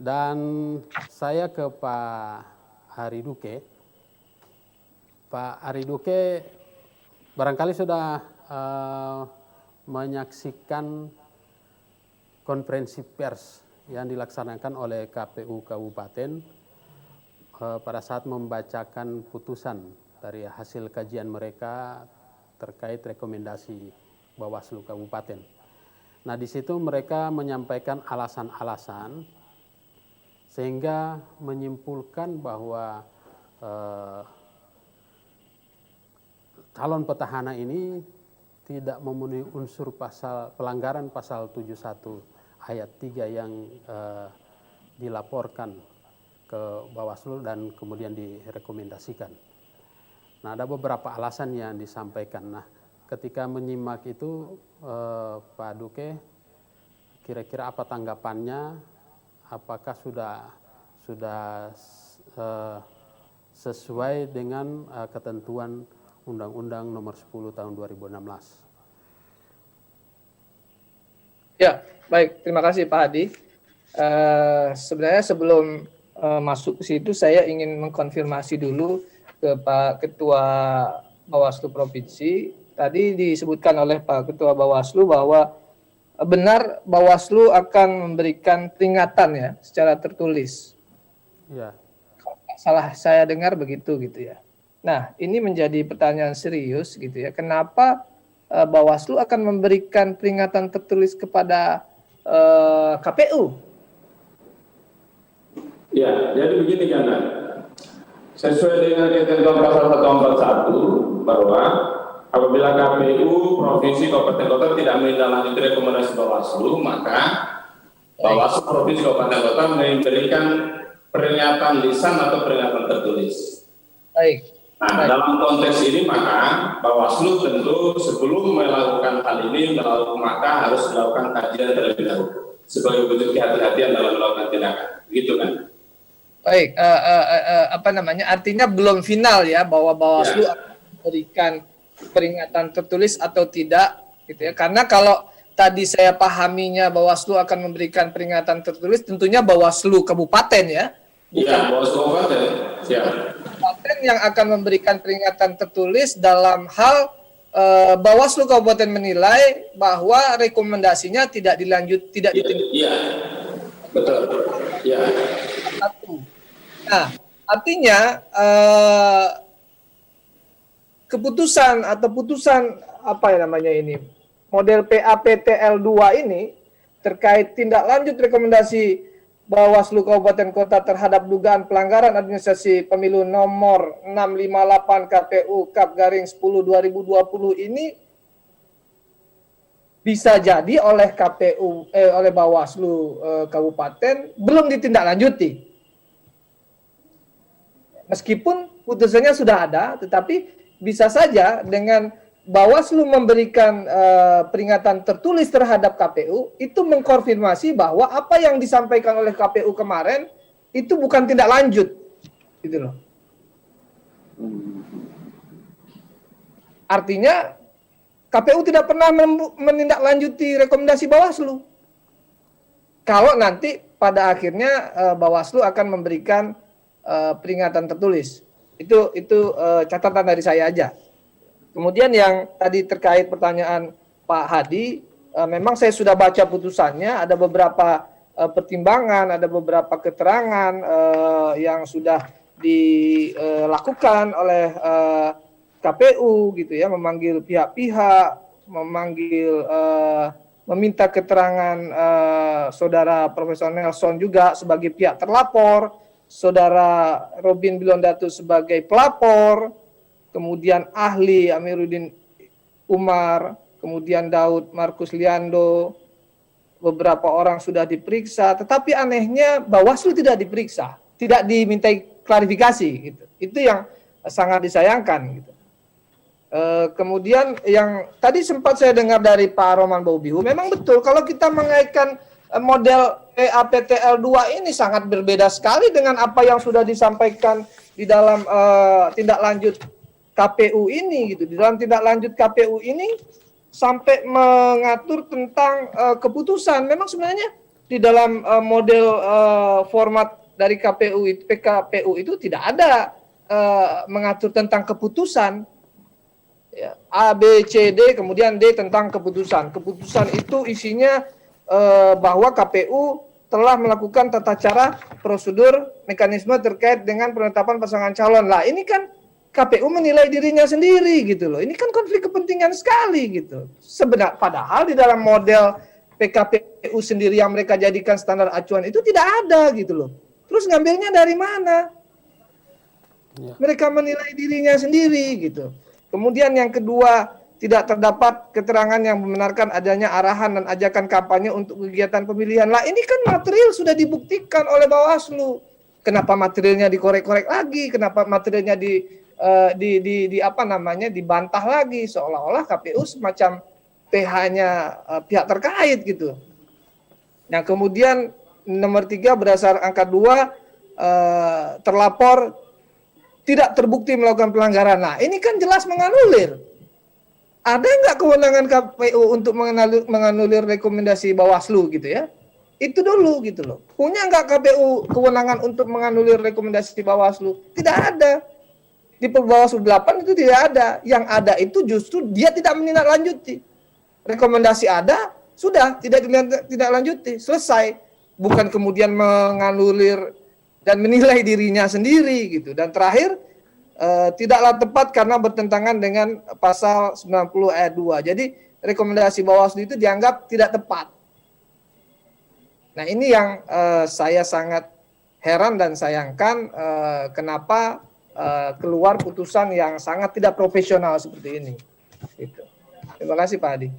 Dan saya ke Pak Hariduke. Pak Hariduke barangkali sudah menyaksikan konferensi pers yang dilaksanakan oleh KPU Kabupaten pada saat membacakan putusan dari hasil kajian mereka terkait rekomendasi Bawaslu Kabupaten. Nah, di situ mereka menyampaikan alasan-alasan sehingga menyimpulkan bahwa calon petahana ini tidak memenuhi unsur pelanggaran pasal 71 ayat 3 yang dilaporkan ke Bawaslu dan kemudian direkomendasikan. Nah, ada beberapa alasan yang disampaikan. Nah, ketika menyimak itu Pak Duke, kira-kira apa tanggapannya? Apakah sudah sesuai dengan ketentuan Undang-Undang Nomor 10 Tahun 2016? Ya, baik. Terima kasih Pak Hadi. Sebenarnya sebelum masuk ke situ, saya ingin mengkonfirmasi dulu ke Pak Ketua Bawaslu Provinsi. Tadi disebutkan oleh Pak Ketua Bawaslu bahwa benar Bawaslu akan memberikan peringatan ya secara tertulis. Ya. Salah saya dengar begitu gitu ya. Nah, ini menjadi pertanyaan serius gitu ya. Kenapa Bawaslu akan memberikan peringatan tertulis kepada KPU? Ya, jadi begini kan, sesuai dengan ketentuan pasal 141 bahwa apabila KPU, provinsi, kabupaten kota tidak menindaklanjuti rekomendasi Bawaslu, maka Bawaslu provinsi, kabupaten kota memberikan peringatan lisan atau peringatan tertulis. Baik. Nah, dalam konteks ini maka Bawaslu tentu sebelum melakukan hal ini maka harus melakukan kajian terlebih dahulu sebagai wujud kehati-hatian dalam melakukan tindakan, begitu kan? Baik, artinya belum final ya bahwa Bawaslu akan memberikan peringatan tertulis atau tidak, gitu ya? Karena kalau tadi saya pahaminya Bawaslu akan memberikan peringatan tertulis, tentunya Bawaslu Kabupaten ya? Iya, Bawaslu Kabupaten. Ya. Kabupaten yang akan memberikan peringatan tertulis dalam hal Bawaslu Kabupaten menilai bahwa rekomendasinya tidak ditindak. Iya, betul. Ya. Nah, artinya keputusan atau putusan model PAPTL 2 ini terkait tindak lanjut rekomendasi Bawaslu Kabupaten Kota terhadap dugaan pelanggaran administrasi pemilu nomor 658 KPU Kap/10/2020 ini bisa jadi oleh oleh Bawaslu Kabupaten belum ditindaklanjuti. Meskipun putusannya sudah ada, tetapi bisa saja dengan Bawaslu memberikan peringatan tertulis terhadap KPU, itu mengkonfirmasi bahwa apa yang disampaikan oleh KPU kemarin itu bukan tindak lanjut, gitu loh. Artinya KPU tidak pernah menindaklanjuti rekomendasi Bawaslu. Kalau nanti pada akhirnya Bawaslu akan memberikan peringatan tertulis, itu catatan dari saya aja. Kemudian yang tadi terkait pertanyaan Pak Hadi, memang saya sudah baca putusannya, ada beberapa pertimbangan, ada beberapa keterangan yang sudah dilakukan oleh KPU gitu ya, memanggil pihak-pihak, meminta keterangan saudara Profesor Nelson juga sebagai pihak terlapor, saudara Robin Bilondatu sebagai pelapor, kemudian ahli Amiruddin Umar, kemudian Daud Markus Liando, beberapa orang sudah diperiksa, tetapi anehnya Bawaslu tidak diperiksa, tidak dimintai klarifikasi gitu. Itu yang sangat disayangkan gitu. Kemudian yang tadi sempat saya dengar dari Pak Roman Baubihu, memang betul kalau kita mengaitkan model PAPTL 2 ini sangat berbeda sekali dengan apa yang sudah disampaikan di dalam tindak lanjut KPU ini gitu. Di dalam tindak lanjut KPU ini sampai mengatur tentang keputusan. Memang sebenarnya di dalam model format dari PKPU itu tidak ada mengatur tentang keputusan. Ya, A, B, C, D, kemudian D tentang keputusan. Keputusan itu isinya bahwa KPU telah melakukan tata cara, prosedur, mekanisme terkait dengan penetapan pasangan calon. Lah ini kan KPU menilai dirinya sendiri gitu loh. Ini kan konflik kepentingan sekali gitu. Sebenarnya padahal di dalam model PKPU sendiri yang mereka jadikan standar acuan itu tidak ada gitu loh. Terus ngambilnya dari mana? Ya. Mereka menilai dirinya sendiri gitu. Kemudian yang kedua, tidak terdapat keterangan yang membenarkan adanya arahan dan ajakan kampanye untuk kegiatan pemilihan. Lah ini kan material sudah dibuktikan oleh Bawaslu. Kenapa materialnya dikorek-korek lagi? Kenapa materialnya dibantah lagi seolah-olah KPU semacam PH-nya pihak terkait gitu. Nah, kemudian nomor 3 berdasar angka 2 terlapor tidak terbukti melakukan pelanggaran. Nah, ini kan jelas menganulir. Ada nggak kewenangan KPU untuk menganulir rekomendasi Bawaslu gitu ya? Itu dulu gitu loh. Punya nggak KPU kewenangan untuk menganulir rekomendasi Bawaslu? Tidak ada. Di Bawaslu 8 itu tidak ada. Yang ada itu justru dia tidak menindaklanjuti. Rekomendasi ada, sudah tidak lanjuti, selesai. Bukan kemudian menganulir dan menilai dirinya sendiri gitu. Dan terakhir tidaklah tepat karena bertentangan dengan pasal 90 ayat 2. Jadi rekomendasi Bawaslu itu dianggap tidak tepat. Nah ini yang saya sangat heran dan sayangkan kenapa keluar putusan yang sangat tidak profesional seperti ini. Gitu. Terima kasih Pak Adi.